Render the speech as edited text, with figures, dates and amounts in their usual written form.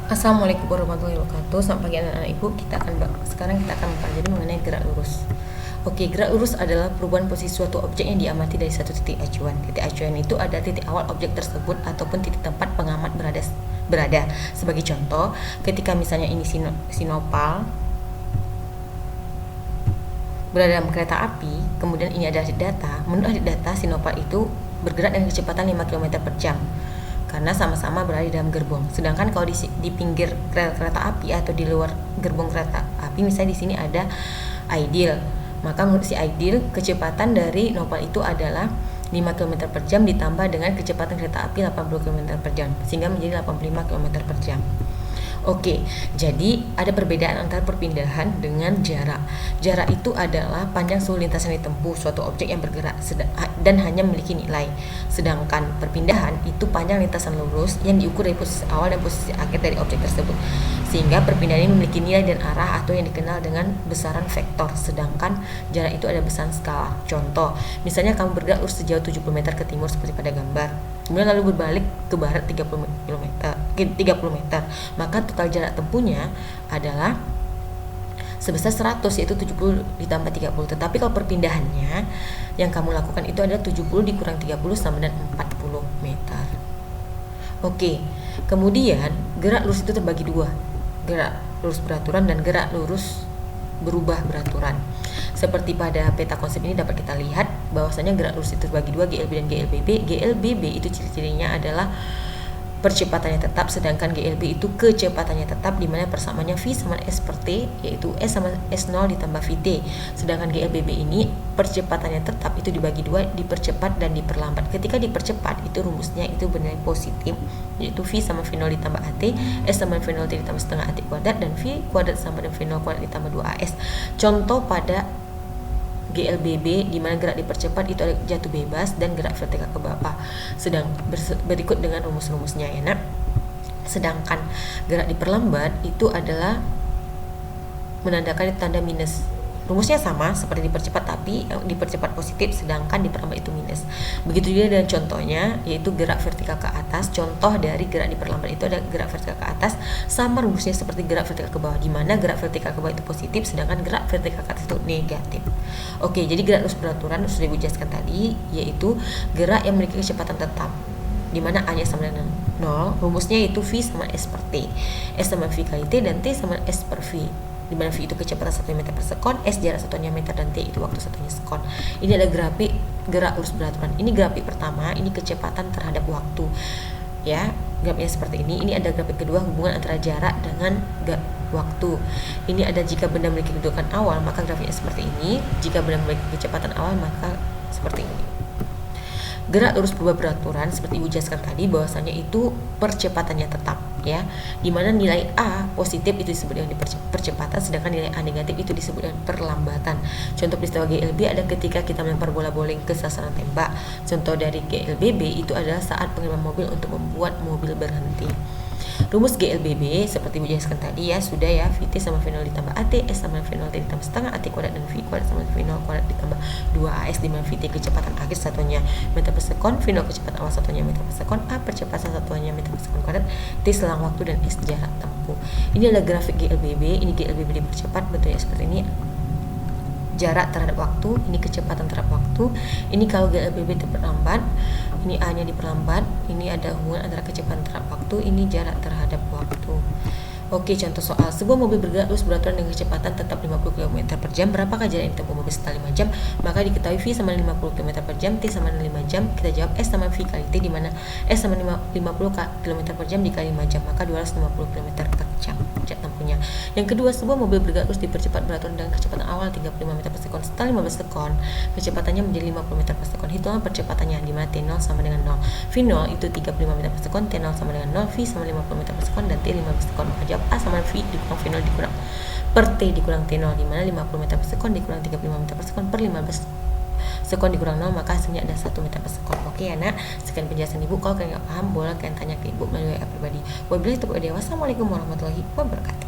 Assalamualaikum warahmatullahi wabarakatuh. Selamat pagi anak-anak ibu. Sekarang kita akan mempelajari mengenai gerak lurus. Oke, gerak lurus adalah perubahan posisi suatu objek yang diamati dari satu titik acuan. Titik acuan itu ada titik awal objek tersebut ataupun titik tempat pengamat berada. Sebagai contoh, ketika misalnya ini sinopal berada dalam kereta api, kemudian ini ada data. Menurut data, sinopal itu bergerak dengan kecepatan 5 km per jam karena sama-sama berada di dalam gerbong. Sedangkan kalau di pinggir kereta api atau di luar gerbong kereta api, misalnya di sini ada ideal, maka menurut si ideal kecepatan dari nopal itu adalah 5 km per jam ditambah dengan kecepatan kereta api 80 km per jam sehingga menjadi 85 km per jam. Oke, jadi ada perbedaan antara perpindahan dengan jarak. Jarak itu adalah panjang seluruh lintasan yang ditempuh suatu objek yang bergerak dan hanya memiliki nilai. Sedangkan perpindahan itu panjang lintasan lurus yang diukur dari posisi awal dan posisi akhir dari objek tersebut. Sehingga perpindahan ini memiliki nilai dan arah atau yang dikenal dengan besaran vektor. Sedangkan jarak itu ada besaran skala. Contoh, misalnya kamu bergerak lurus sejauh 70 meter ke timur seperti pada gambar. Kemudian lalu berbalik ke barat 30 meter, maka total jarak tempuhnya adalah sebesar 100, yaitu 70 ditambah 30. Tetapi kalau perpindahannya yang kamu lakukan itu adalah 70 dikurang 30 sama dengan 40 meter. Oke, kemudian gerak lurus itu terbagi dua, gerak lurus beraturan dan gerak lurus berubah beraturan. Seperti pada peta konsep ini dapat kita lihat bahwasanya gerak lurus itu terbagi dua, GLB dan GLBB. GLBB itu ciri-cirinya adalah percepatannya tetap, sedangkan GLB itu kecepatannya tetap, di mana persamaannya V sama S per T, yaitu S sama S0 ditambah VT. Sedangkan GLBB ini percepatannya tetap itu dibagi dua, dipercepat dan diperlambat. Ketika dipercepat itu rumusnya itu bernilai positif, yaitu V sama V0 ditambah AT, S sama V0 ditambah setengah AT kuadrat, dan V kuadrat sama dengan V0 kuadrat ditambah 2AS. Contoh pada GLBB di mana gerak dipercepat itu ada jatuh bebas dan gerak vertikal ke bawah. Berikut dengan rumus-rumusnya ya nak. Sedangkan gerak diperlambat itu adalah menandakan tanda minus. Rumusnya sama seperti dipercepat, tapi dipercepat positif sedangkan diperlambat itu minus. Begitu juga dengan contohnya, yaitu gerak vertikal ke atas. Contoh dari gerak diperlambat itu ada gerak vertikal ke atas, sama rumusnya seperti gerak vertikal ke bawah, di mana gerak vertikal ke bawah itu positif sedangkan gerak vertikal ke atas itu negatif. Oke, jadi gerak lurus beraturan sudah dijelaskan tadi, yaitu gerak yang memiliki kecepatan tetap, di mana A-nya sama dengan 0. Rumusnya yaitu V sama S per T, S sama V kali T, dan T sama S per V, di mana V itu kecepatan 1 meter per sekon, S jarak satuannya meter, dan T itu waktu satunya sekon. Ini ada grafik gerak lurus beraturan. Ini grafik pertama, ini kecepatan terhadap waktu. Ya, grafiknya seperti ini. Ini ada grafik kedua, hubungan antara jarak dengan waktu. Ini ada jika benda memiliki kedudukan awal, maka grafiknya seperti ini. Jika benda memiliki kecepatan awal, maka seperti ini. Gerak lurus berubah beraturan seperti Ibu jelaskan tadi bahwasanya itu percepatannya tetap ya, dimana nilai A positif itu disebut dengan percepatan, sedangkan nilai A negatif itu disebut dengan perlambatan. Contoh peristiwa GLB ada ketika kita melempar bola bowling ke sasaran tembak. Contoh dari GLBB itu adalah saat pengiriman mobil untuk membuat mobil berhenti. Rumus GLBB seperti dijelaskan tadi ya, sudah ya, VT sama V0 ditambah AT, S sama V0 ditambah setengah AT kuadrat, dan V kuadrat sama V0 kuadrat ditambah 2AS, di mana VT kecepatan akhir satuannya meter per sekon, V0 kecepatan awal satuannya meter per sekon, A percepatan satuannya meter per sekon kuadrat, T selang waktu, dan S jarak tempuh. Ini adalah grafik GLBB. Ini GLBB dipercepat bentuknya seperti ini, jarak terhadap waktu, ini kecepatan terhadap waktu. Ini kalau GLBB terlambat, ini A nya diperlambat, ini ada hubungan antara kecepatan terhadap waktu, ini jarak terhadap waktu. Oke, contoh soal. Sebuah mobil bergerak lurus beraturan dengan kecepatan tetap 50 km per jam. Berapakah jarak yang ditempuh mobil setelah 5 jam? Maka diketahui V sama 50 km per jam, T sama 5 jam. Kita jawab S sama V kali T, di mana S sama 50 km per jam dikali 5 jam, maka 250 km per jam jarak tempuhnya. Yang kedua, sebuah mobil bergerak lurus dipercepat beraturan dengan kecepatan awal 35 meter per sekon. Setelah 15 sekon, kecepatannya menjadi 50 meter per sekon. Hitungan percepatannya, di mana T0 sama dengan 0. V0 itu 35 meter per sekon, T0 sama dengan 0, V sama 50 meter per sekon, dan T 15 sekon. Maka jawab A sama V dikurang V0 dikurang per T dikurang T0, di mana 50 meter per sekon dikurang 35 meter per sekon per 15 sekon dikurang 0, maka hasilnya ada 1 meter per sekon. Oke ya nak, sekian penjelasan Ibu. Kalau kalian nggak paham, boleh kalian tanya ke Ibu melalui WA pribadi. Wabillahi taufiq wal hidayah. Wassalamualaikum warahmatullahi wabarakatuh.